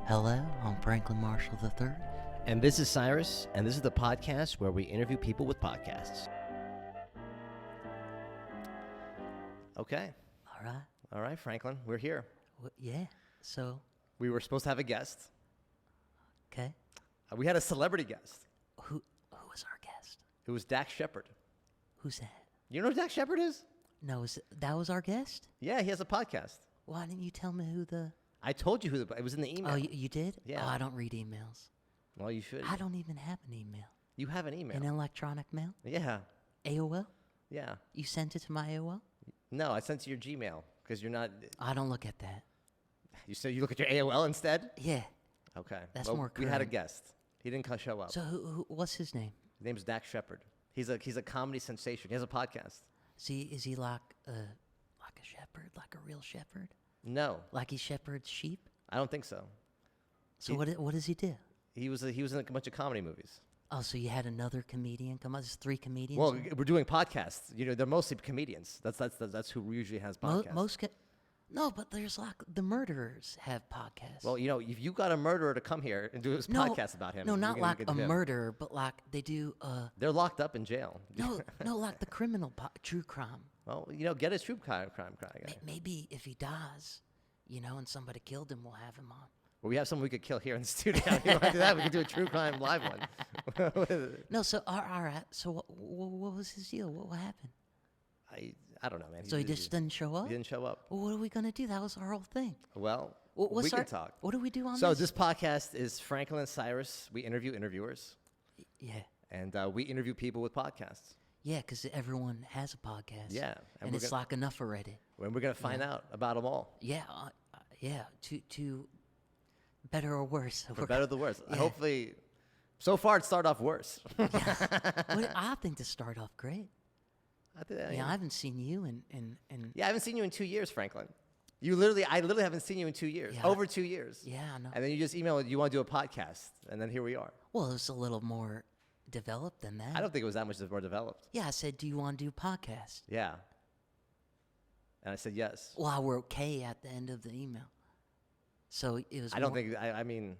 Hello, I'm Franklin Marshall III. And this is Cyrus, and this is the podcast where we interview people with podcasts. Okay. All All right, Franklin, we're here. Yeah, so, We were supposed to have a guest. okay. We had a celebrity guest. Who was our guest? It was Dax Shepard. Who's that? You know who Dax Shepard is? No, that was our guest? Yeah, he has a podcast. Why didn't you tell me who the... I told you it was in the email. Oh, you did? Yeah. Oh, I don't read emails. Well, you should. I don't even have an email. You have an email. An electronic mail? Yeah, AOL? yeah. You sent it to my AOL? No, I sent to your Gmail because you're not. I don't look at that. You said you look at your AOL instead. Yeah. Okay. That's well, more We had a current. guest. He didn't show up. So what's his name? His name is Dax Shepard. He's a comedy sensation. He has a podcast. Is he like a shepherd, like a real shepherd? No, Like he shepherds sheep? I don't think so. So what does he do? He was in a bunch of comedy movies. Oh, so you had another comedian come on? There's 3 comedians? Well, we're doing podcasts. You know, they're mostly comedians. That's who usually has podcasts. No, but there's like the murderers have podcasts. Well, you know, if you got a murderer to come here and do his podcast about him, No, you're not gonna like get a to him. murderer, but like they do. They're locked up in jail. No, like the criminal true crime. Well, you know, get a true crime guy. Maybe if he dies, and somebody killed him, we'll have him on. Well, we have someone we could kill here in the studio. If you want to do that, we could do a true crime live one. No, so all right. So what was his deal? What happened? I don't know, man. So he just didn't show up. He didn't show up. Well, what are we gonna do? That was our whole thing. Well, What's we can talk. What do we do on So this? this podcast is Franklin and Cyrus. We interview interviewers, Yeah, and we interview people with podcasts. yeah, because everyone has a podcast. Yeah, and we're it's like enough already. when we're gonna find out about them all, Yeah, yeah. To better or worse. for better or the worse. Yeah. Hopefully, so far it started off worse. I think to start off great. I haven't seen you in Yeah, I haven't seen you in 2 years, Franklin. I literally haven't seen you in 2 years. Yeah. Over 2 years. Yeah, I know. And then you just emailed, you want to do a podcast, and then here we are. Well, it was a little more developed than that. I don't think it was that much more developed. Yeah, I said, do you want to do a podcast? Yeah. And I said yes. Well, I wrote K at the end of the email. So it was I don't think. I mean.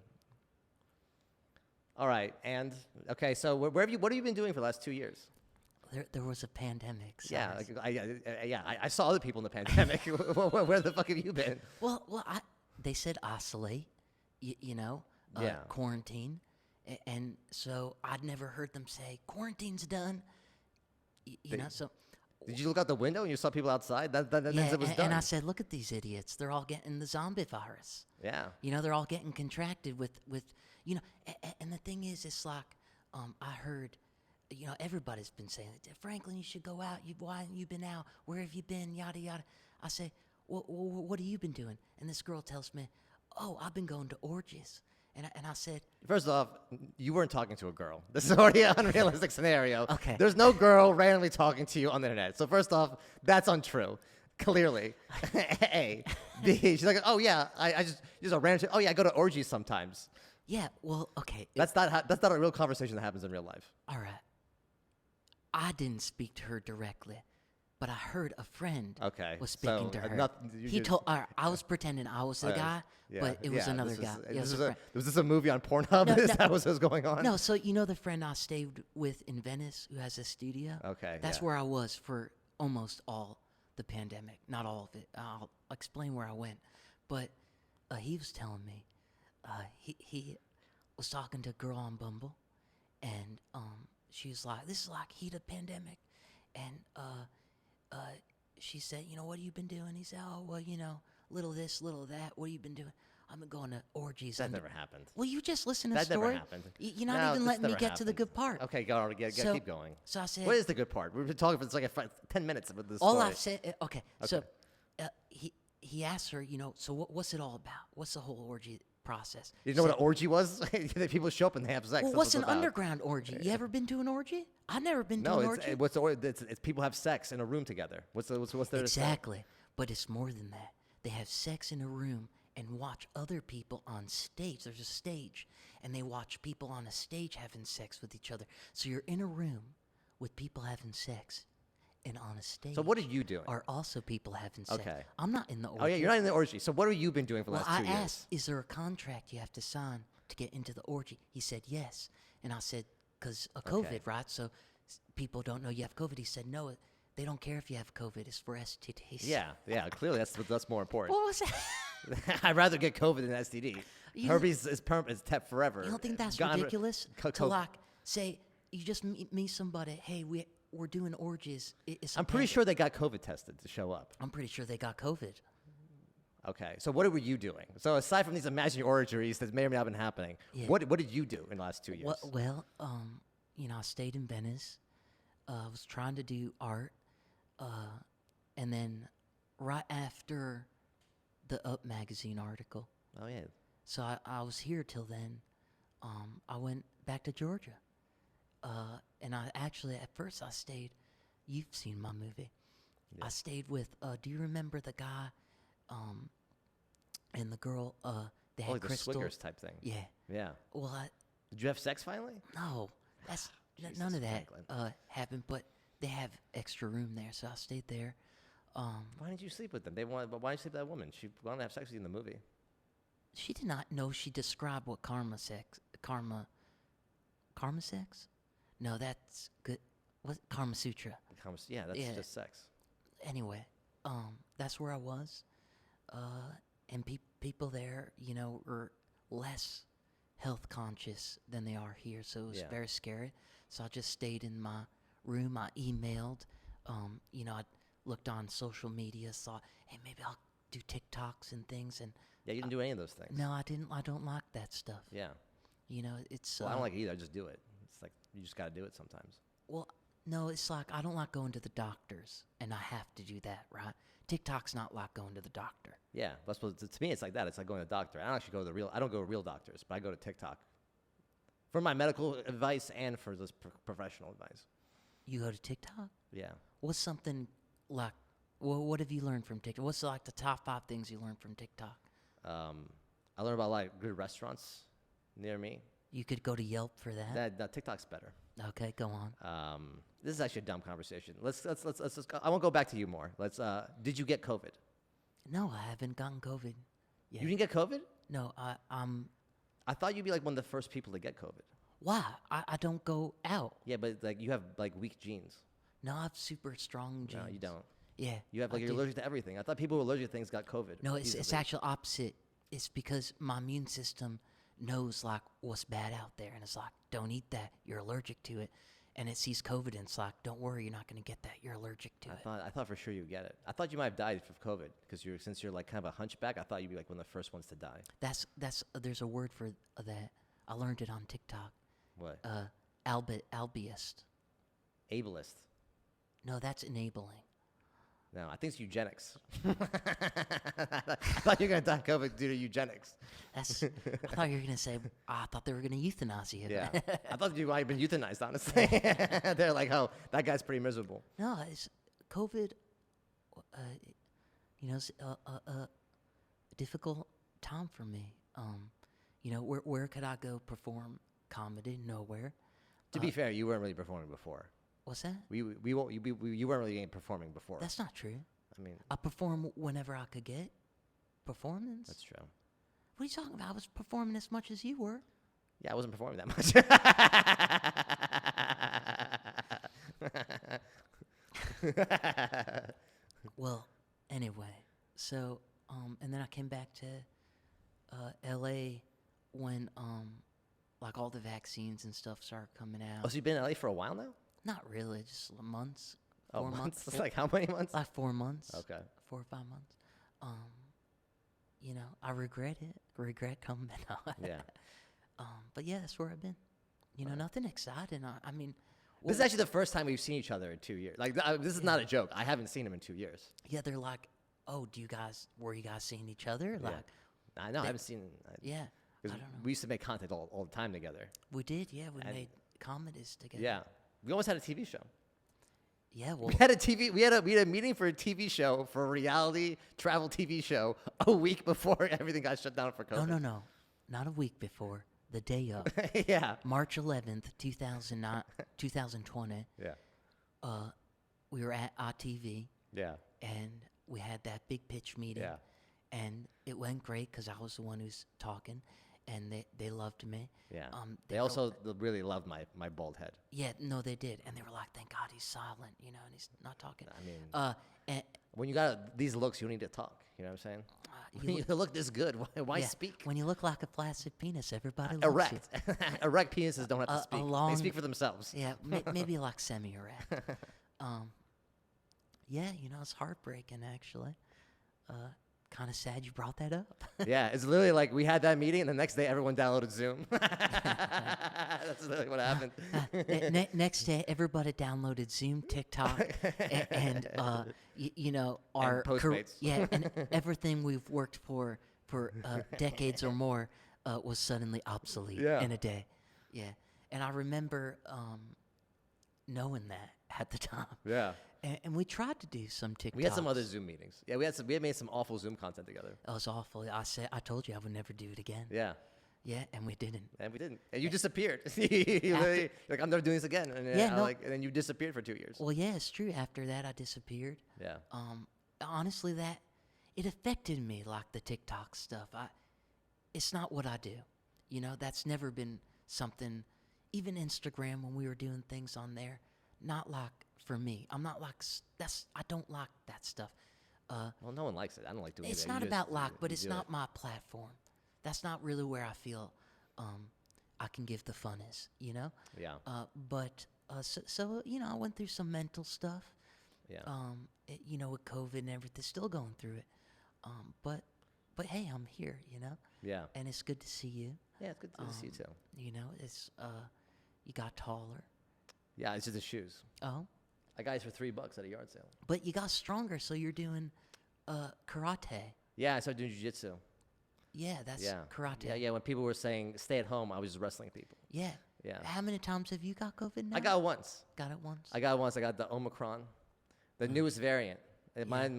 All right, and okay. So what have you been doing for the last 2 years? There was a pandemic. Yeah, Cyrus. I saw other people in the pandemic. Where the fuck have you been? Well, they said isolate, Yeah. quarantine. And so I'd never heard them say, quarantine's done. So... Did you look out the window and you saw people outside? That Yeah, means it was done. and I said, look at these idiots. They're all getting the zombie virus. Yeah. They're all getting contracted with and the thing is, it's like, I heard, everybody's been saying, Franklin, you should go out. Why haven't you been out? Where have you been? Yada, yada. I say, what have you been doing? And this girl tells me, oh, I've been going to orgies. And I said... First off, you weren't talking to a girl. This is already an unrealistic scenario. Okay. There's no girl randomly talking to you on the internet. So first off, that's untrue. Clearly. A. B. She's like, oh yeah, I just a random. Oh yeah, I go to orgies sometimes. Yeah, well, okay. That's not a real conversation that happens in real life. All right. I didn't speak to her directly, but I heard a friend was speaking to her. He told. I was pretending I was the guy, but it was another guy. Was this a movie on Pornhub? Is that what was going on? No, so the friend I stayed with in Venice who has a studio? Okay. That's where I was for almost all the pandemic. Not all of it. I'll explain where I went. But he was telling me he was talking to a girl on Bumble, and she was like, this is like heat of pandemic. And she said, what have you been doing? He said, oh, well, little this, little that. What have you been doing? I've been going to orgies. That never happened. Well, you just listen to the That story. never happened. You're not even letting me get to the good part. Okay, keep going. So I said, what is the good part? We've been talking for 10 minutes about this all story. I've said, okay. So he asked her, so what's it all about? What's the whole orgy process? You know what an orgy was? People show up and they have sex. Well, That's what's an it's about. underground orgy? You ever been to an orgy? I've never been to an orgy. It's people have sex in a room together. What's there to say? Exactly. But it's more than that. They have sex in a room and watch other people on stage. There's a stage, and they watch people on a stage having sex with each other. So you're in a room with people having sex, and on a stage. So what are you doing? Are also people having sex. Okay. I'm not in the orgy. Oh, yeah, you're not in the orgy. So what have you been doing for the Well, last I 2 years? asked, is there a contract you have to sign to get into the orgy? He said yes. And I said, because of COVID, Okay. right? So people don't know you have COVID. He said, no, they don't care if you have COVID. It's for STDs. Yeah, clearly that's more important. What was that? I'd rather get COVID than STD. You- Herpes is kept forever. You don't think that's Gonorrhea- ridiculous? co- To co- like say you just meet somebody. Hey, we're doing orgies. It's a I'm pretty pandemic." sure they got COVID tested to show up. I'm pretty sure they got COVID. Okay, so what were you doing? So aside from these imaginary orgies that may or may not have been happening, Yeah. what did you do in the last 2 years? Well, I stayed in Venice. I was trying to do art, and then right after the Up magazine article, Oh yeah, so I was here till then. I went back to Georgia, and I actually at first I stayed. You've seen my movie. Yeah. I stayed with. Do you remember the guy, and the girl? They had like the crystal. Swiggers type thing. Yeah. Yeah. Well, Did you have sex finally? no, that's Jesus, none of that Franklin. happened. But they have extra room there, so I stayed there. Why didn't you sleep with them? But why did you sleep with that woman? She wanted to have sex with you in the movie. She did not know. She described what karma sex. No, that's good. What Karma Sutra? Yeah, that's Yeah. just sex. Anyway, that's where I was, and people there, are less health conscious than they are here, so it was Yeah. very scary. So I just stayed in my room. I emailed, I looked on social media, thought, hey, maybe I'll do TikToks and things, and Yeah, you didn't do any of those things. no, I didn't. I don't like that stuff. Yeah. It's Well, I don't like it either. I just do it. It's like you just got to do it sometimes. well, no, it's like I don't like going to the doctors, and I have to do that, right? TikTok's not like going to the doctor. Yeah, that's what, to me it's like that. It's like going to the doctor. I don't actually go to I don't go to real doctors, but I go to TikTok for my medical advice and for this professional advice. You go to TikTok? Yeah. What's something like, what have you learned from TikTok? What's like the top 5 things you learned from TikTok? I learned about like good restaurants near me. You could go to Yelp for that. That TikTok's better. Okay, go on. This is actually a dumb conversation. Let's just go, I won't go back to you more. Did you get COVID? No, I haven't gotten COVID yet. You didn't get COVID? No, I thought you'd be like one of the first people to get COVID. why? I don't go out. Yeah, but like you have like weak genes. No, I have super strong genes. No, you don't. Yeah. You have like I you're do. allergic to everything. I thought people who were allergic to things got COVID. No, it's easily. actually opposite. It's because my immune system knows like what's bad out there, and it's like, don't eat that. You're allergic to it, and it sees COVID, and it's like, don't worry, you're not going to get that. You're allergic to it. I thought for sure you'd get it. I thought you might have died from COVID because since you're like kind of a hunchback. I thought you'd be like one of the first ones to die. That's there's a word for that. I learned it on TikTok. What? Albiest. Ableist. No, that's enabling. No, I think it's eugenics. I thought you were gonna die of COVID due to eugenics. That's. I thought you were gonna say. I thought they were gonna euthanize you. Yeah, I thought you might have been euthanized. Honestly, they're like, oh, that guy's pretty miserable. No, it's COVID. It's a difficult time for me. Where could I go perform comedy? Nowhere. To be fair, you weren't really performing before. What's that? You weren't really performing before. That's not true. I mean, I perform whenever I could get performance. that's true. What are you talking about? I was performing as much as you were. Yeah, I wasn't performing that much. Well, anyway, so and then I came back to L.A. when like all the vaccines and stuff started coming out. Oh, so you've been in LA for a while now? Not really, just months. Oh, 4 months? Four, Like how many months? like 4 months. Okay. 4 or 5 months. I regret it. Regret coming out. Yeah. But yeah, that's where I've been. Nothing exciting. I mean, This is actually the first time we've seen each other in 2 years. Like, this is not a joke. I haven't seen him in 2 years. yeah, they're like, oh, were you guys seeing each other? Like, I know. I haven't seen. yeah, I Because don't know. we used to make content all the time together. We did, yeah. We And- made comedies together. Yeah. We almost had a TV show. Yeah, well, We had a meeting for a TV show, for a reality travel TV show, a week before everything got shut down for COVID. no. Not a week before. The day of. Yeah. March 11th, 2020. Yeah. we were at ITV, Yeah. and we had that big pitch meeting. Yeah. And it went great because I was the one who's talking, and they loved me. Yeah. They were- also really loved my bald head. Yeah, no, they did, and they were like, "Thank God he's silent, you know, and he's not talking." I mean, And when you got these looks, you need to talk. You know what I'm saying? you You look this good. Why yeah, speak? when you look like a flaccid penis, everybody loves you. Erect. Erect penises don't have to speak. long- They speak for themselves. Yeah, maybe like semi-erect. Yeah, you know, it's heartbreaking actually. Kind of sad you brought that up. Yeah, it's literally like we had that meeting, and the next day everyone downloaded Zoom. That's literally what happened. Next day, everybody downloaded Zoom, TikTok, and you know, our Postmates. and everything we've worked for decades or more was suddenly obsolete in a day. Yeah, and I remember knowing that at the time. Yeah. And we tried to do some TikToks. We had some other Zoom meetings. Yeah, we had made some awful Zoom content together. It was awful. I told you I would never do it again. Yeah. Yeah, and we didn't. And we didn't. And you disappeared. You're like, I'm never doing this again. And then, Yeah, no. and then you disappeared for 2 years. Well, yeah, it's true. After that, I disappeared. Yeah. Honestly, that it affected me like the TikTok stuff. It's not what I do. You know, that's never been something. Even Instagram, when we were doing things on there, not like for me. I'm not like I don't like that stuff. Well, no one likes it. I don't like doing it. It's You not just- about like, but you it's do not it. my platform. That's not really where I feel I can give the funnest, you know? Yeah. So you know, I went through some mental stuff. Yeah. You know, with COVID and everything, still going through it. But hey, I'm here, you know? Yeah. And it's good to see you. Yeah, it's good to see you too. You know, it's you got taller. Yeah, it's just the shoes. Oh, I got these for $3 at a yard sale. but you got stronger, so you're doing karate. Yeah, I started doing jiu-jitsu. Yeah, that's Yeah. karate. Yeah. When people were saying stay at home, I was just wrestling people. Yeah. Yeah. How many times have you got COVID now? I got it once. Got it once. I got the Omicron, the newest variant. Mine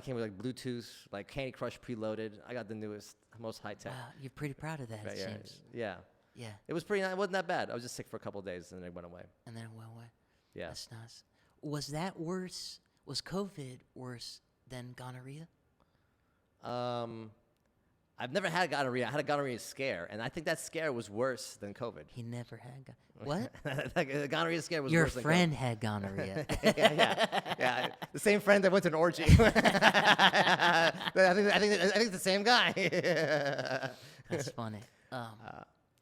came with like Bluetooth, like Candy Crush preloaded. I got the newest, most high tech. Wow, you're pretty proud of that, it yeah, seems. yeah. Yeah, It wasn't that bad. I was just sick for a couple of days and then it went away. and then it went away. Yeah. That's nice. Was that worse? Was COVID worse than gonorrhea? I've never had gonorrhea. I had a gonorrhea scare, and I think that scare was worse than COVID. He never had what? The gonorrhea scare was Your worse than friend had gonorrhea. COVID. yeah. The same friend that went to an orgy. I think it's the same guy. That's funny.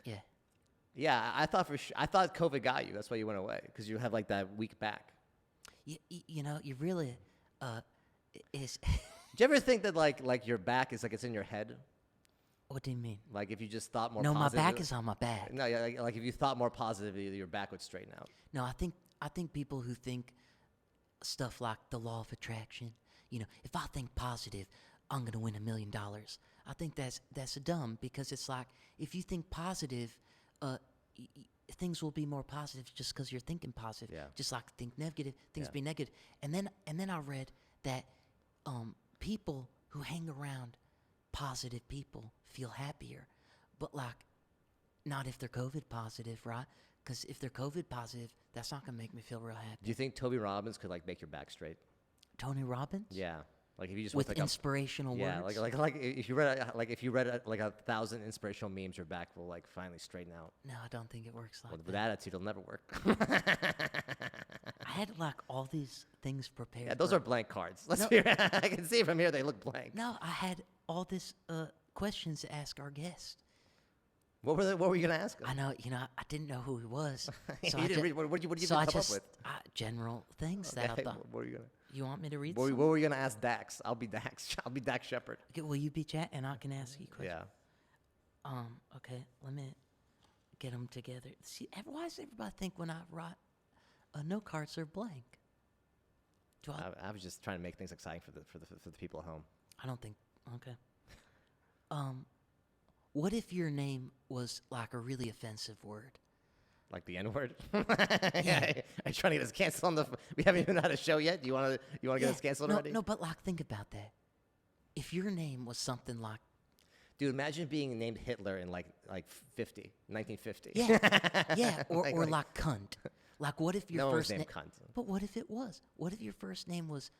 Yeah. Yeah, I thought COVID got you. That's why you went away because you have like that weak back. You know, you really is. Do you ever think that like your back is like it's in your head? What do you mean? Like if you just thought more No, my positive. back is on my back. No, yeah, like if you thought more positively, your back would straighten out. No, I think people who think stuff like the law of attraction, you know, if I think positive, I'm gonna win $1 million. I think that's dumb because it's like if you think positive, things will be more positive just because you're thinking positive. Yeah. Just like think negative, things Yeah. be negative. And then I read that people who hang around positive people feel happier, but like not if they're COVID positive, right? Because if they're COVID positive, that's not gonna make me feel real happy. Do you think Toby Robbins could like make your back straight? Tony Robbins? Yeah, like if you just With went, like inspirational yeah, words? like if you read like 1,000 inspirational memes, your back will like finally straighten out. No, I don't think it works like With that. attitude, it'll never work. I had like all these things prepared. Yeah, those for- are blank cards. Let's No. be I can see from here they look blank. No, I had all this questions to ask our guest. What were you gonna ask him? I know, you know, I didn't know who he was. So You I didn't read, what did you so even I come just up with? general things that I Okay, thought. what were you gonna? You want me to read? What some? were you gonna ask Dax? I'll be Dax. I'll be Dax Shepard. Okay, will you be chat and I can ask you questions? Yeah. Okay, let me get them together. See, why does everybody think when I write note cards are blank? Do I? I was just trying to make things exciting for the people at home. I don't think. Okay. What if your name was like a really offensive word? Like the N word. Yeah. Are you trying to get us canceled on the? We haven't even had a show yet. Do you want to get us canceled no, already? No, but like think about that. If your name was something like Dude, imagine being named Hitler in like 1950. yeah, yeah, or Like- or like cunt. Like, what if your No one was first named name? Cunt. But what if it was? What if your first name was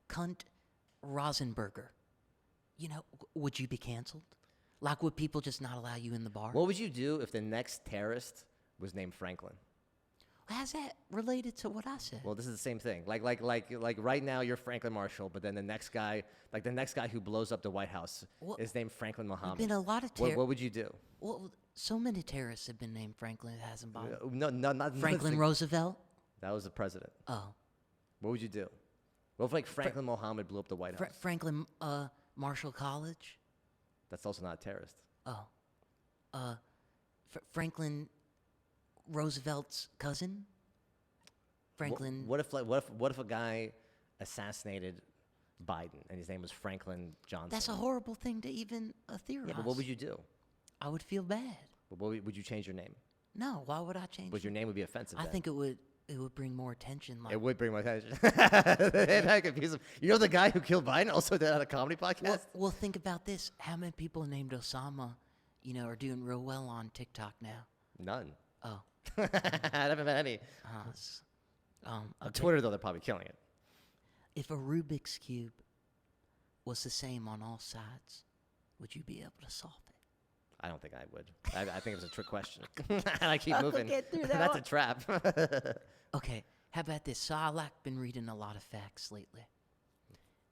Cunt Rosenberger? You know, would you be canceled? Like, would people just not allow you in the bar? What would you do if the next terrorist was named Franklin? How's that related to what I said? Well, this is the same thing. Like right now you're Franklin Marshall, but then the next guy who blows up the White House is named Franklin Muhammad. Been a lot of What would you do? Well, so many terrorists have been named Franklin. It hasn't bothered. No, not Franklin Roosevelt. That was the president. Oh, What would you do? What if like Franklin Muhammad blew up the White House? Franklin Marshall College. That's also not a terrorist. Oh, Franklin Roosevelt's cousin. Franklin. What if a guy assassinated Biden and his name was Franklin Johnson? That's a horrible thing to even theorize. Yeah, but what would you do? I would feel bad. Would you change your name? No, why would I change? Would your name would be offensive? I then? think it would bring more attention. Like, It would bring my attention. That confuse him. You know the guy who killed Biden also did on a comedy podcast? well, think about this. How many people named Osama, are doing real well on TikTok now? None. Oh. I haven't met any. On Okay. Twitter, though, they're probably killing it. If a Rubik's Cube was the same on all sides, would you be able to solve it? I don't think I would. I think it was a trick question. I keep moving. Get through that That's one. a trap. Okay, how about this? So I've been reading a lot of facts lately.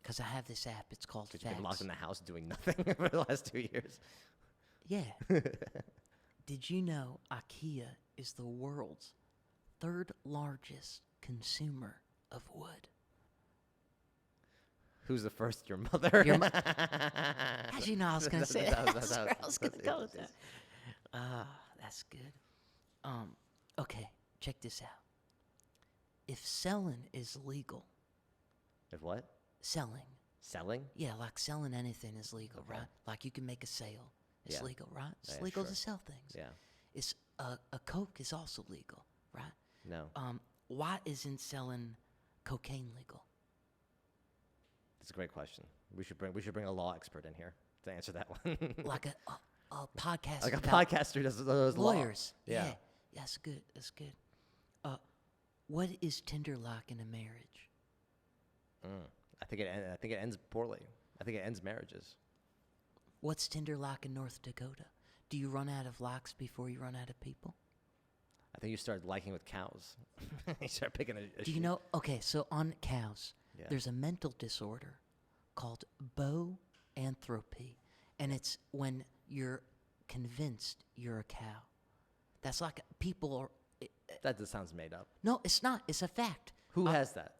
Because I have this app. It's called Because Facts. you've been locked in the house doing nothing for the last 2 years. Yeah. Did you know IKEA is the world's third largest consumer of wood? Who's the first? Your mother? How'd you know I was going to say that? That's where I was going to go with that. That's good. Okay, check this out. If selling is legal, If what? selling, Selling? yeah, like selling anything is legal, right? Like you can make a sale. It's Yeah. legal, right? It's Yeah, legal sure. to sell things. Yeah. It's a Coke is also legal, right? No. Why isn't selling cocaine legal? That's a great question. We should bring a law expert in here to answer that one. Like a podcast, Like a about podcaster who does law. lawyers. Yeah. Yeah, that's good. That's good. What is Tinder like in a marriage? I think it ends poorly. I think it ends marriages. What's Tinder like in North Dakota? Do you run out of likes before you run out of people? I think you start liking with cows. You start picking a Do you sheep. know? Okay, so on cows, Yeah. there's a mental disorder called boanthropy, and it's when you're convinced you're a cow. That's like people are. That just sounds made up. No, it's not. It's a fact. Who has that?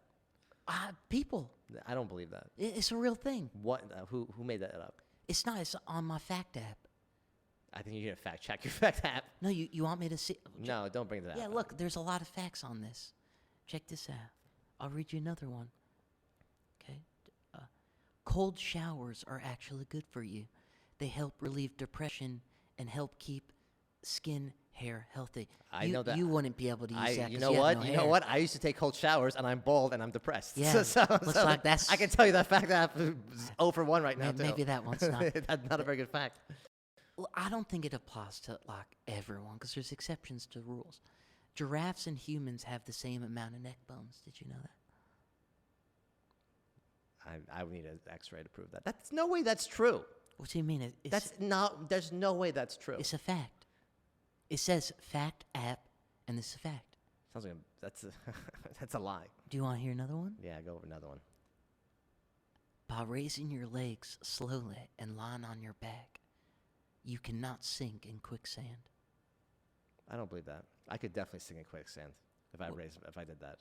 People. I don't believe that. It's a real thing. What? Who made that up? It's not. It's on my fact app. I think you need to fact check your fact app. No, you want me to see? No, don't bring that Yeah, up. look, there's a lot of facts on this. Check this out. I'll read you another one. Okay. Cold showers are actually good for you. They help relieve depression and help keep skin hair healthy. I know that. You wouldn't be able to use that. You 'cause know have what? no You hair. know what? I used to take cold showers, and I'm bald, and I'm depressed. Yeah, looks like that's- I can tell you that fact app is 0 for 1 right now, too. Maybe that one's not. That's not a very good fact. Well, I don't think it applies to like everyone because there's exceptions to rules. Giraffes and humans have the same amount of neck bones. Did you know that? I would need an X-ray to prove that. That's no way that's true. What do you mean? There's no way that's true. It's a fact. It says fact app, and it's a fact. Sounds like that's a lie. Do you want to hear another one? Yeah, go over another one. By raising your legs slowly and lying on your back, you cannot sink in quicksand. I don't believe that. I could definitely sink in quicksand if I did that.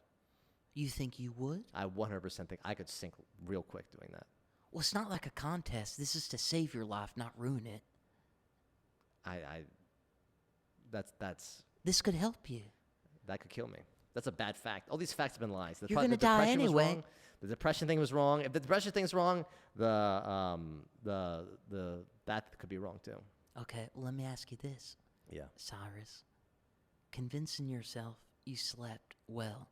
You think you would? I 100% think I could sink real quick doing that. Well, it's not like a contest. This is to save your life, not ruin it. That's This could help you. that could kill me. That's a bad fact. All these facts have been lies. You're gonna die depression was anyway. wrong. The depression thing was wrong. If the depression thing's wrong, the that could be wrong too. Okay, well, let me ask you this, Yeah. Cyrus. Convincing yourself you slept well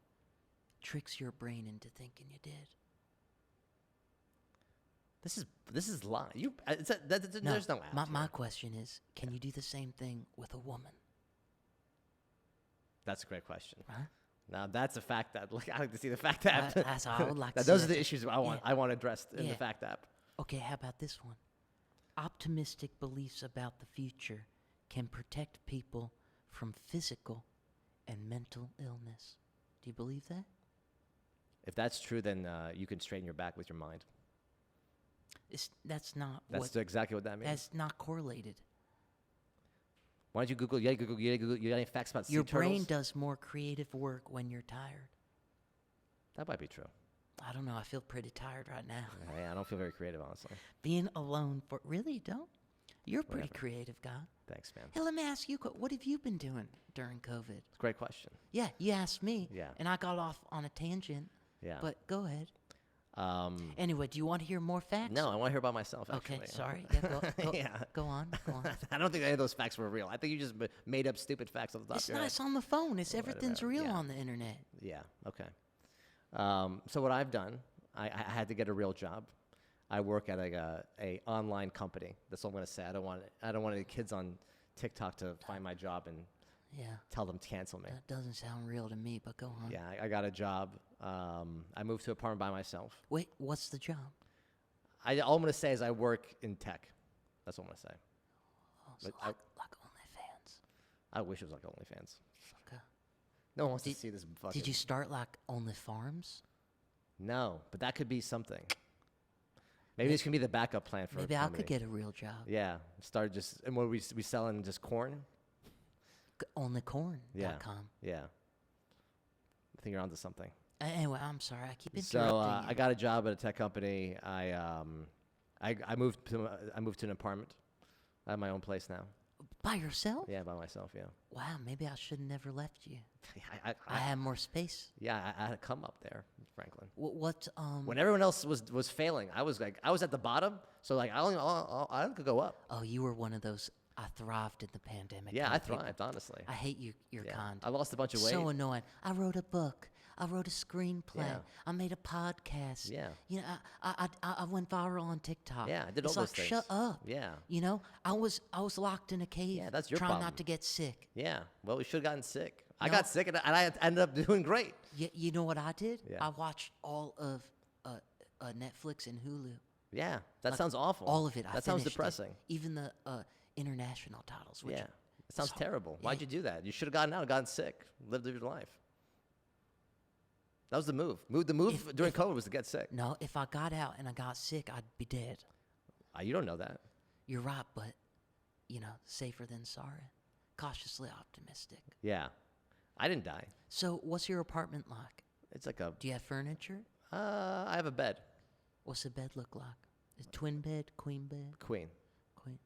tricks your brain into thinking you did. This is lie. There's no my out my here. question is, can you do the same thing with a woman? That's a great question. Huh? Now that's a fact that I like to see the fact app. That's how I would like to see Those are that the too. issues I want. Yeah. I want addressed in the Yeah. fact app. Okay, how about this one? Optimistic beliefs about the future can protect people from physical and mental illness. Do you believe that? If that's true, then you can straighten your back with your mind. That's not That's what. exactly what that means. That's not correlated. Why don't you Google? You got any facts about Your sea turtles? brain does more creative work when you're tired. That might be true. I don't know. I feel pretty tired right now. Yeah, I don't feel very creative, honestly. Being alone for really you don't. You're a pretty Whatever. creative guy. Thanks, man. Hey, let me ask you, what have you been doing during COVID? It's a great question. Yeah, you asked me. Yeah. And I got off on a tangent. Yeah. But go ahead. Um, Anyway, do you want to hear more facts? no, I want to hear about myself. Okay, Actually. sorry. Yeah, go, Yeah. go on. Go on. I don't think any of those facts were real. I think you just made up stupid facts off the top It's of your not. head. It's on the phone. It's everything's Whatever, real yeah. on the internet. Yeah. Okay. So what I've done, I had to get a real job. I work at a online company. That's all I'm gonna say. I don't want any kids on TikTok to find my job and Yeah. tell them to cancel me. That doesn't sound real to me, but go on. Yeah, I got a job. I moved to an apartment by myself. Wait, what's the job? All I'm gonna say is I work in tech. That's all I'm gonna say. Oh, so But like OnlyFans. I wish it was like OnlyFans. Okay. No one wants to Did- see this fucking. Did you start like OnlyFarms? No, but that could be something. Maybe this can be the backup plan for. Maybe I somebody. could get a real job. Yeah, start just and what we selling just corn. Onlycorn.com. Yeah, yeah. I think you're onto something. Anyway, I'm sorry. I keep So interrupting you. I got a job at a tech company. I moved to an apartment. I have my own place now. By yourself? Yeah, by myself. Yeah. Wow, maybe I should have never left you. I I have more space. yeah, I had to come up there, Franklin. What When everyone else was failing, I was at the bottom. So like I could go up. Oh, you were one of those I thrived in the pandemic. Yeah, kind I of people. thrived, honestly. I hate you. You're Yeah. kind. I lost a bunch of weight. So annoying. I wrote a book. I wrote a screenplay. Yeah. I made a podcast. Yeah. You know, I went viral on TikTok. Yeah, I did it's all like, those things. shut up. Yeah. You know, I was locked in a cave. Yeah, that's your trying problem. not to get sick. Yeah. Well, we should have gotten sick. I No. got sick and I ended up doing great. You know what I did? Yeah. I watched all of Netflix and Hulu. Yeah. That Like, sounds awful. All of it. That sounds finished it. depressing. Even the international titles. Which Yeah. It sounds so- terrible. yeah. Why'd you do that? You should have gotten out and gotten sick. Lived your life. That was the move. The move during COVID was to get sick. No, if I got out and I got sick, I'd be dead. You don't know that. You're right, but safer than sorry. Cautiously optimistic. Yeah. I didn't die. So, what's your apartment like? It's like a. Do you have furniture? I have a bed. What's the bed look like? Is it twin bed, queen bed, Queen. queen?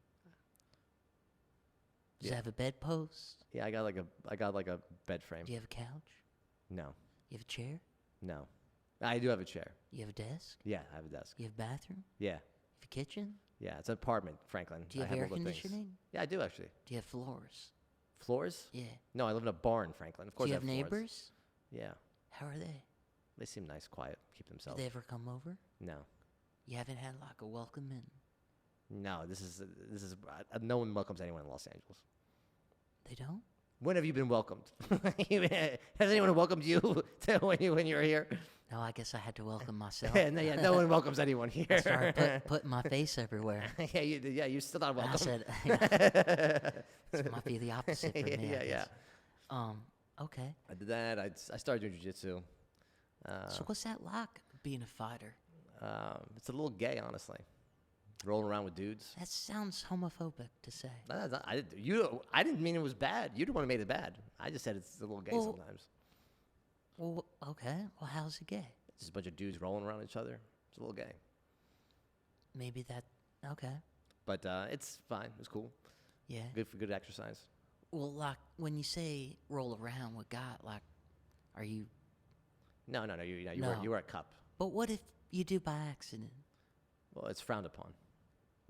Does Yeah. it have a bedpost? Yeah, I got like a bed frame. Do you have a couch? No. You have a chair? No. I do have a chair. You have a desk? Yeah, I have a desk. You have a bathroom? Yeah. You have a kitchen? Yeah, it's an apartment, Franklin. Do you I have air all the things. conditioning? Yeah, I do actually. Do you have floors? Floors? Yeah. No, I live in a barn, Franklin. Of course Do you I have floors. neighbors? Yeah. How are they? They seem nice, quiet, keep Do themselves. they ever come over? No. You haven't had like a welcome in? No, this is no one welcomes anyone in Los Angeles. They don't? When have you been welcomed? Has anyone welcomed you to when you were here? No, I guess I had to welcome myself. No one welcomes anyone here. I started putting my face everywhere. You're still not And I welcome. said, this might be the opposite for me. I Yeah. guess. Okay. I did that. I started doing jiu-jitsu. So what's that like, being a fighter? It's a little gay, honestly. Rolling around with dudes. That sounds homophobic to say. I didn't mean it was bad. You're the one who made it bad. I just said it's a little gay Well- sometimes. Well, okay. Well, how's it gay? It's just a bunch of dudes rolling around each other. It's a little gay. Maybe that. Okay. But it's fine. It's cool. Yeah. Good for good exercise. Well, like when you say roll around with God, like, are you? No. No. You were a cup. But what if you do by accident? Well, it's frowned upon.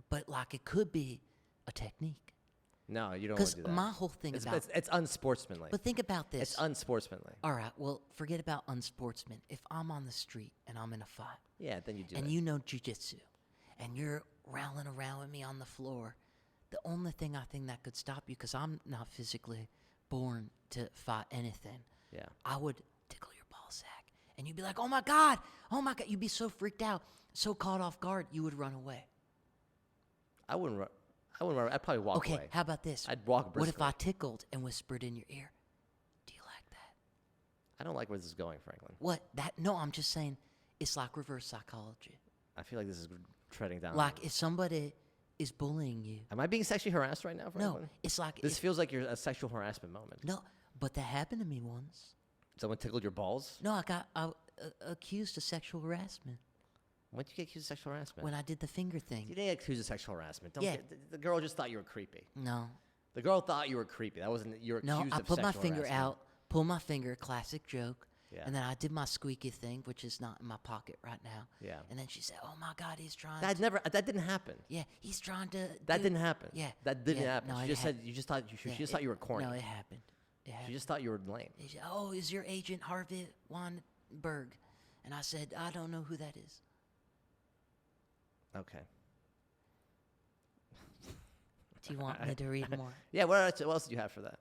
But like it could be a technique. No, you don't want Because to do that. my whole thing it's, about. it's unsportsmanlay. But think about this. It's unsportsmanlay. All right. Well, forget about unsportsman. If I'm on the street and I'm in a fight, Yeah, then you do and it. you know jujitsu, and you're rowling around with me on the floor, the only thing I think that could stop you, because I'm not physically born to fight anything, Yeah. I would tickle your ball sack, and you'd be like, oh my God. You'd be so freaked out, so caught off guard, you would run away. I wouldn't run. I'd probably walk Okay, away. how about this? I'd walk What briskly. if I tickled and whispered in your ear? Do you like that? I don't like where this is going, Franklin. What? No, I'm just saying it's like reverse psychology. I feel like this is treading down. Like if somebody is bullying you. Am I being sexually harassed right now, Franklin? No, it's like This feels like a sexual harassment moment. no, but that happened to me once. Someone tickled your balls? No, I got accused of sexual harassment When did you get accused of sexual harassment? when I did the finger thing. You didn't get accused of sexual harassment. Don't Yeah. the girl just thought you were creepy. No, The girl thought you were creepy. That wasn't, you were accused no, of I sexual put my finger harassment. out, pull my finger, classic joke, Yeah. and then I did my squeaky thing, which is not in my pocket right now. Yeah. And then she said, "Oh my God, he's trying." That didn't happen. Yeah, he's trying to. That didn't happen. Yeah, That didn't yeah, happen. no, She it just hap- said, you just thought, she Yeah, just thought you were corny. No, it happened. It She happened. just thought you were lame. He said, "Oh, is your agent Harvey Weinberg?" And I said, "I don't know who that is." Okay. Do you want me to read more? Yeah, what else do you have for that?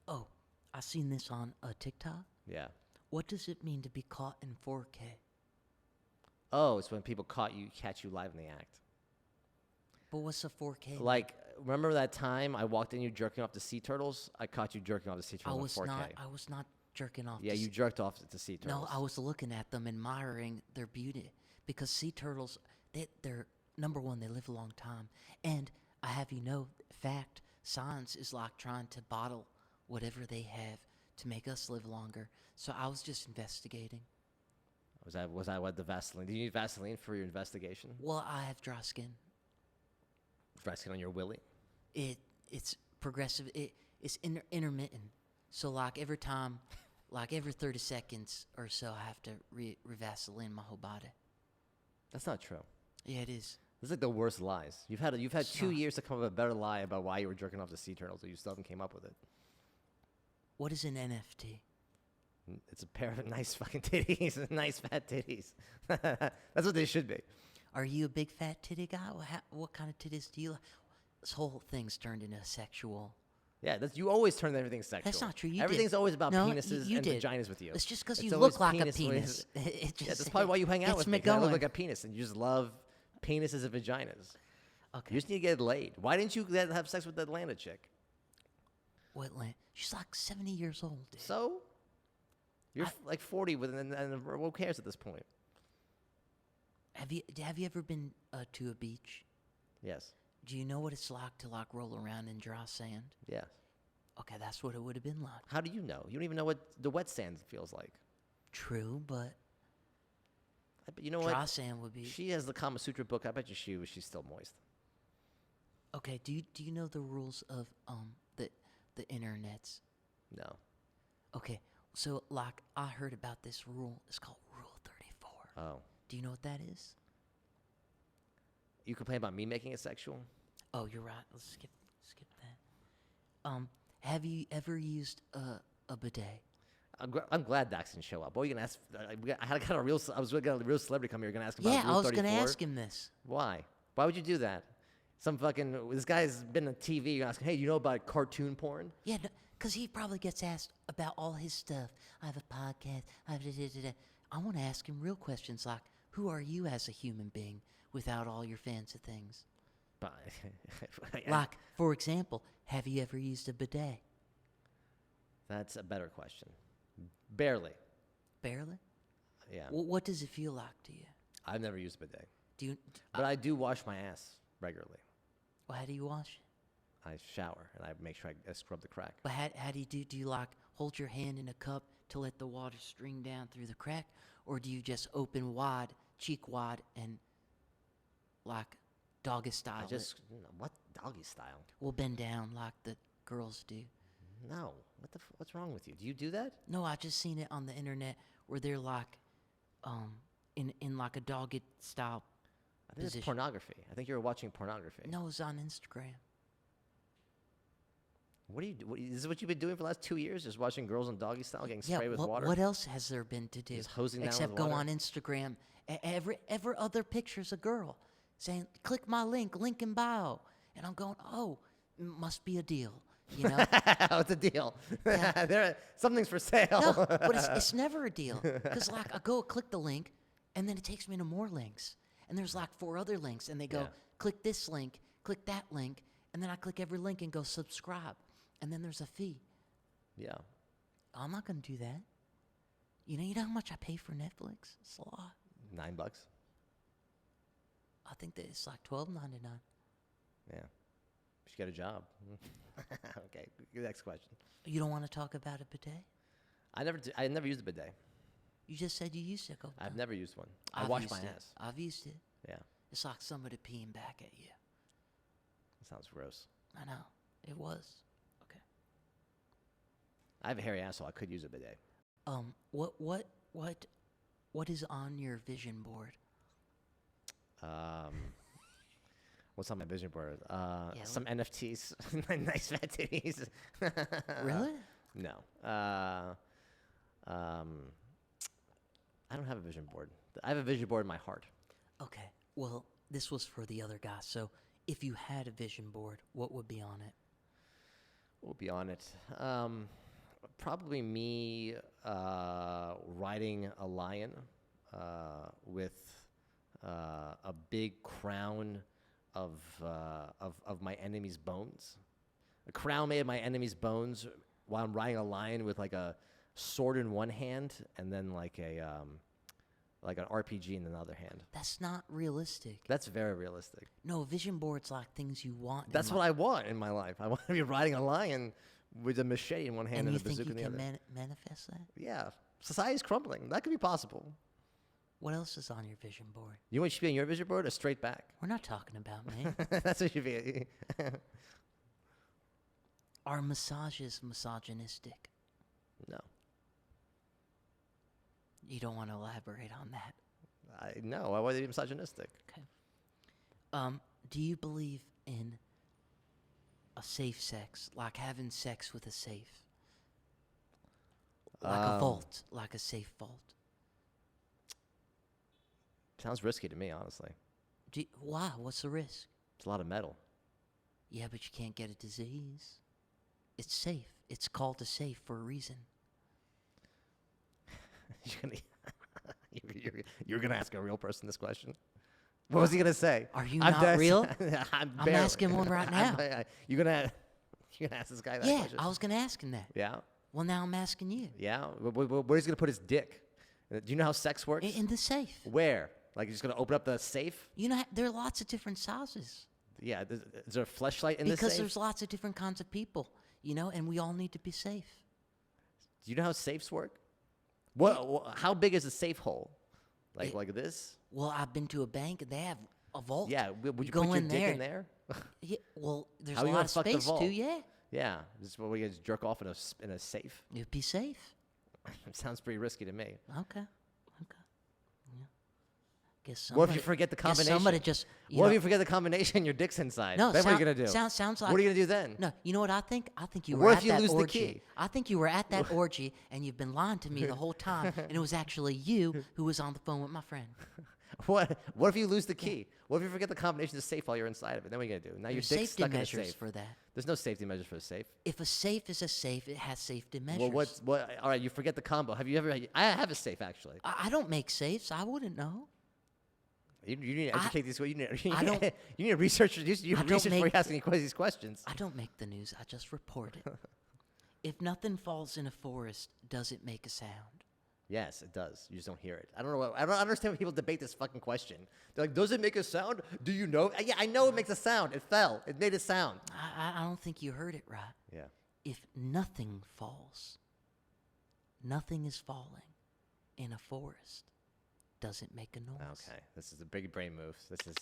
Oh, I seen this on TikTok. Yeah. What does it mean to be caught in 4K? Oh, it's when people catch you live in the act. But what's a 4K? Like, remember that time I walked in you jerking off to sea turtles? I caught you jerking off to sea I turtles was on 4K. I was not jerking off. Yeah, to you jerked off to sea turtles. No, I was looking at them, admiring their beauty, because sea turtles, they're number one, they live a long time, and I have you know, fact, science is like trying to bottle whatever they have to make us live longer. So I was just investigating. Was that what the Vaseline? Did you need Vaseline for your investigation? Well, I have dry skin. Vaseline on your willy? It's progressive. It's intermittent. So like every time, like every 30 seconds or so, I have to re-Vaseline my whole body. That's not true. Yeah, it is. This is like the worst lies. You've had It's 2 not. years to come up with a better lie about why you were jerking off to sea turtles, but you still haven't came up with it. What is an NFT? It's a pair of nice fucking titties, nice fat titties. That's what they should be. Are you a big fat titty guy? What kind of titties do you like? This whole thing's turned into sexual. Yeah, you always turn everything sexual. That's not true. You Everything's did. always about No, penises you and did. vaginas with you. It's just because It's you always look like a penis penis. with- It just, Yeah, that's probably why you hang out gets with me me. 'Cause I look going. like a penis, and you just love penises and vaginas. Okay. You just need to get laid. Why didn't you have sex with that Atlanta chick? What land? She's like 70 years old. Dude. So? You're like 40, and who cares at this point? Have you ever been to a beach? Yes. Do you know what it's like to like roll around in dry sand? Yes. Okay, that's what it would have been like. How do you know? You don't even know what the wet sand feels like. True, but But you know dry what? sand would be. She has the Kama Sutra book. I bet you she's still moist. Okay, do you know the rules of the internets? No. Okay, so like I heard about this rule. It's called Rule 34. Oh. Do you know what that is? You complain about me making it sexual? Oh, you're right. Let's skip that. Have you ever used a bidet? I'm glad Dax didn't show up. Boy, you gonna ask? I was gonna get a real celebrity come here. You're gonna ask him about Yeah, Rule I was gonna 34? ask him this. Why? Why would you do that? This guy's been on TV. You're asking, hey, you know about cartoon porn? Yeah, because he probably gets asked about all his stuff. I have a podcast. I want to ask him real questions like, who are you as a human being without all your fancy things? But Like, for example, have you ever used a bidet? that's a better question. Barely. Barely? Yeah. What does it feel like to you? I've never used a bidet, Do you? but I do wash my ass regularly. Well, how do you wash it? I shower and I make sure I scrub the crack. But how do you do? Do you like hold your hand in a cup to let the water stream down through the crack, or do you just open wide, cheek wide, and like doggy style? What doggy style? We'll bend down like the girls do. No. What's wrong with you? Do you do that? No, I just seen it on the internet where they're like, in like a dogged style. I think it's Position. pornography. I think you're watching pornography. No, it's on Instagram. What do you do? Is this what you've been doing for the last 2 years? Just watching girls in doggy style getting Yeah, sprayed with water? what else has there been to do? Just hosing down except with go water? on Instagram. Every other picture's a girl saying, "Click my link in bio," and I'm going, "Oh, Must be a deal, you know? What's the deal? Yeah. Something's for sale. No, but it's never a deal. Because, like, I go click the link, and then it takes me to more links. And there's, like, 4 other links, and they go, Yeah. click this link, click that link, and then I click every link and go subscribe. And then there's a fee. Yeah. I'm not going to do that. You know how much I pay for Netflix? It's a lot. $9. I think that it's like $12.99. Yeah. You should get a job. Okay. Next question. You don't want to talk about a bidet? I never used a bidet. You just said you used it. I've never used one. I I've wash used my it. ass. I've used it. Yeah. It's like somebody peeing back at you. That sounds gross. I know. It was. Okay. I have a hairy asshole. I could use a bidet. What is on your vision board? What's on my vision board? Yeah, Some NFTs, nice fat titties. Really? No. I don't have a vision board. I have a vision board in my heart. Okay. Well, this was for the other guy. So, if you had a vision board, what would be on it? What would be on it? Probably me riding a lion with a big crown of my enemy's bones. A crown made of my enemy's bones while I'm riding a lion with like a sword in one hand and then like an RPG in another hand. That's not realistic. That's very realistic. No, vision boards like things you want. That's what I want in my life. I want to be riding a lion with a machete in one hand and you a think bazooka you in the can other. manifest that? Yeah. Society's crumbling. That could be possible. What else is on your vision board? You know what should be on your vision board? A straight back. We're not talking about me. That's what should be. Are massages misogynistic? No. You don't want to elaborate on that. No, why would they be misogynistic? Okay. Do you believe in a safe sex, like having sex with a safe? Like a vault, like a safe vault. Sounds risky to me, honestly. Why? What's the risk? It's a lot of metal. Yeah, but you can't get a disease. It's safe. It's called a safe for a reason. You're gonna ask a real person this question? What was he gonna say? Are you not real? I'm asking one right now. You're gonna ask this guy that Yeah, question? I was gonna ask him that. Yeah. Well, now I'm asking you. Yeah. Where's he gonna put his dick? Do you know how sex works? In the safe. Where? Like you're just gonna open up the safe? You know, there are lots of different sizes. Yeah. Is there a fleshlight in the safe? Because there's lots of different kinds of people, and we all need to be safe. Do you know how safes work? How big is a safe hole? Like this? Well, I've been to a bank and they have a vault. Yeah. Would you go put your in dick there. in there? Yeah, well, there's How a you lot gonna of fuck the space vault? too. Yeah, Yeah. This is what we just jerk off in a safe. it'd be safe. It sounds pretty risky to me. Okay. Yeah. Guess What if somebody. you forget the guess combination? somebody just. What if you forget the combination and your dick's inside? No. Then what are you gonna do? Sounds like. What are you gonna do then? No, you know what I think? I think you What were if at you that lose the orgy. key? I think you were at that orgy and you've been lying to me the whole time, and it was actually you who was on the phone with my friend. What if you lose the key? What if you forget the combination of the safe while you're inside of it? Then what are you gonna do? Now your There's dick's safety stuck in a measures safe. for that. There's no safety measures for a safe. If a safe is a safe, it has safety measures. Well, all right, you forget the combo. Have you ever? I have a safe actually. I don't make safes. I wouldn't know. You need to educate these. You I don't- need to research. You I don't research before you make- ask these questions. I don't make the news. I just report it. If nothing falls in a forest, does it make a sound? Yes, it does. You just don't hear it. I don't know. I don't understand when people debate this fucking question. They're like, "Does it make a sound? Do you know?" Yeah, I know it makes a sound. It fell. It made a sound. I don't think you heard it right. Yeah. If nothing falls, nothing is falling in a forest, does it make a noise? Okay. This is a big brain move. This is.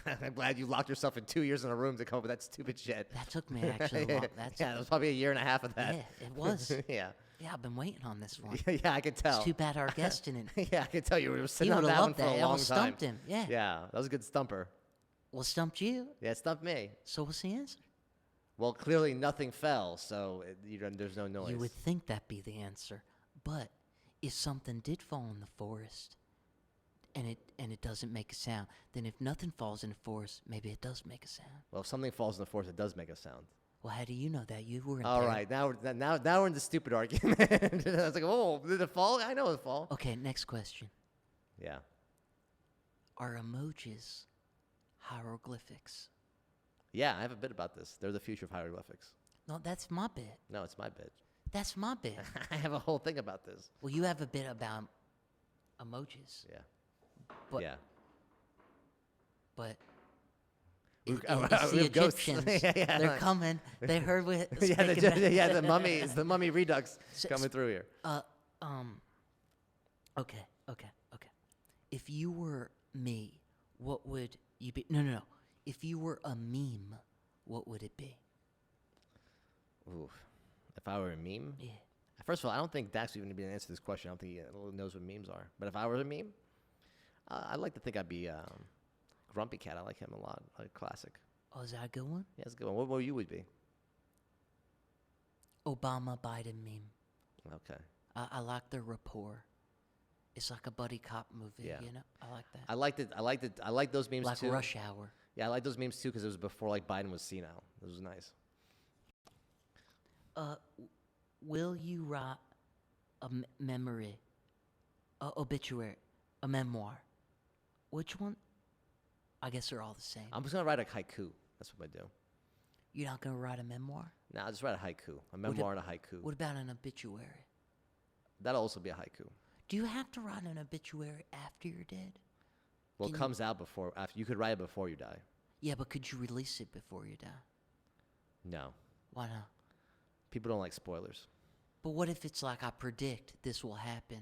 I'm glad you locked yourself in 2 years in a room to come up with that stupid shit. That took me actually a lot. Yeah, it was probably a year and a half of that. Yeah, it was. Yeah. Yeah, I've been waiting on this one. Yeah, I could tell. It's too bad our guest didn't. Yeah, I could tell you were He sitting would on have that one loved for that. a It long almost time. stumped him. Yeah. Yeah, that was a good stumper. Well, stumped you. Yeah, it stumped me. So what's the answer? Well, clearly nothing fell, so there's no noise. You would think that'd be the answer. But if something did fall in the forest, and it doesn't make a sound, then if nothing falls in the forest, maybe it does make a sound. Well, if something falls in the forest, it does make a sound. Well, how do you know that? You were in All there. right, now we're in the stupid argument. I was like, oh, did it fall? I know it fall. Okay, next question. Yeah. Are emojis hieroglyphics? Yeah, I have a bit about this. They're the future of hieroglyphics. No, that's my bit. No, it's my bit. That's my bit. I have a whole thing about this. Well, you have a bit about emojis, Yeah. but Yeah. but We've- it's we the have ghosts. Egyptians. Yeah. They're coming. They heard we Yeah, the mummy is the mummy redux So- coming through here. Okay. If you were me, what would you be? No. If you were a meme, what would it be? Ooh. If I were a meme? Yeah. First of all, I don't think Dax would even be able to answer this question. I don't think he knows what memes are. But if I were a meme, I'd like to think I'd be Grumpy Cat. I like him a lot. Like classic. Oh, is that a good one? Yeah, that's a good one. What you would be? Obama Biden meme. Okay. I like their rapport. It's like a buddy cop movie. Yeah. You know, I like that. I like those memes like too. Rush Hour. Yeah, I like those memes too because it was before like Biden was senile. It was nice. Will you write a memory, a obituary, a memoir? Which one? I guess they're all the same. I'm just gonna write a haiku. That's what I do. You're not gonna write a memoir? Nah, I'll just write a haiku. A memoir and a haiku. What about an obituary? That'll also be a haiku. Do you have to write an obituary after you're dead? Well, it Can comes out after. You could write it before you die. Yeah, but could you release it before you die? No. Why not? People don't like spoilers. But what if it's like I predict this will happen,